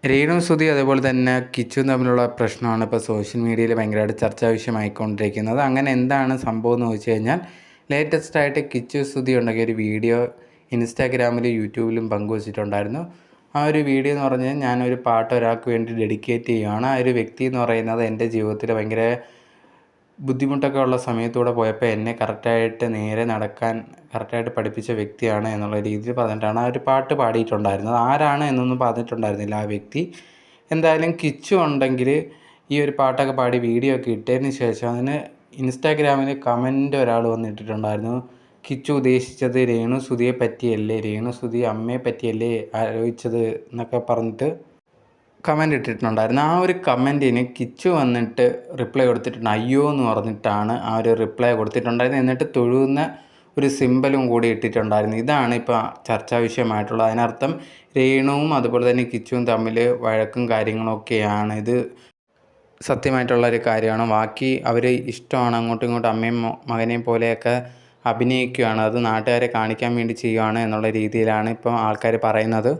രേണു സുധി അതേപോലെ തന്നെ കിച്ചുവും തമ്മിലുള്ള പ്രശ്നമാണ് ഇപ്പോൾ സോഷ്യൽ മീഡിയയിൽ ഭയങ്കരമായിട്ട് ചർച്ചാ വിഷയമായിക്കൊണ്ടിരിക്കുന്നത്. അങ്ങനെ എന്താണ് സംഭവം എന്ന് ചോദിച്ചു കഴിഞ്ഞാൽ, ലേറ്റസ്റ്റ് ആയിട്ട് കിച്ചു സുധി ഉണ്ടാക്കിയ ഒരു വീഡിയോ ഇൻസ്റ്റാഗ്രാമിലും യൂട്യൂബിലും പങ്കുവച്ചിട്ടുണ്ടായിരുന്നു. ആ ഒരു വീഡിയോ എന്ന് പറഞ്ഞാൽ, ഞാനൊരു പാട്ട് ഒരാൾക്ക് വേണ്ടി ഡെഡിക്കേറ്റ് ചെയ്യുകയാണ്. ആ ഒരു വ്യക്തി എന്ന് പറയുന്നത് എൻ്റെ ജീവിതത്തിൽ ഭയങ്കര ബുദ്ധിമുട്ടൊക്കെ ഉള്ള സമയത്തൂടെ പോയപ്പോൾ എന്നെ കറക്റ്റായിട്ട് നേരെ നടക്കാൻ കറക്റ്റായിട്ട് പഠിപ്പിച്ച വ്യക്തിയാണ് എന്നുള്ള രീതിയിൽ പറഞ്ഞിട്ടാണ് ആ ഒരു പാട്ട് പാടിയിട്ടുണ്ടായിരുന്നത്. ആരാണ് എന്നൊന്നും പറഞ്ഞിട്ടുണ്ടായിരുന്നില്ല ആ വ്യക്തി. എന്തായാലും കിച്ചു ഉണ്ടെങ്കിൽ ഈ ഒരു പാട്ടൊക്കെ പാടി വീഡിയോ ഒക്കെ ഇട്ടതിന് ശേഷം അതിന് ഇൻസ്റ്റാഗ്രാമിൽ കമൻ്റ് ഒരാൾ വന്നിട്ടിട്ടുണ്ടായിരുന്നു. കിച്ചു ഉദ്ദേശിച്ചത് രേണു സുധിയെ പറ്റിയല്ലേ, രേണു സുധി അമ്മയെ പറ്റിയല്ലേ ആലോചിച്ചത് എന്നൊക്കെ പറഞ്ഞിട്ട് കമൻ്റ് ഇട്ടിട്ടുണ്ടായിരുന്നു. ആ ഒരു കമൻറ്റിന് കിച്ചു വന്നിട്ട് റിപ്ലൈ കൊടുത്തിട്ടുണ്ട്. അയ്യോ എന്ന് പറഞ്ഞിട്ടാണ് ആ ഒരു റിപ്ലൈ കൊടുത്തിട്ടുണ്ടായിരുന്നത്. എന്നിട്ട് തൊഴുന്ന ഒരു സിമ്പലും കൂടി ഇട്ടിട്ടുണ്ടായിരുന്നു. ഇതാണ് ഇപ്പോൾ ചർച്ചാ വിഷയമായിട്ടുള്ളത്. അതിനർത്ഥം രേണുവും അതുപോലെ തന്നെ കിച്ചുവും തമ്മിൽ വഴക്കും കാര്യങ്ങളൊക്കെയാണ്. ഇത് സത്യമായിട്ടുള്ളൊരു കാര്യമാണ്. ബാക്കി അവർ ഇഷ്ടമാണ്, അങ്ങോട്ടും ഇങ്ങോട്ടും അമ്മയും മകനെയും പോലെയൊക്കെ അഭിനയിക്കുകയാണ്. അത് നാട്ടുകാരെ കാണിക്കാൻ വേണ്ടി ചെയ്യുകയാണ് എന്നുള്ള രീതിയിലാണ് ഇപ്പോൾ ആൾക്കാർ പറയുന്നത്.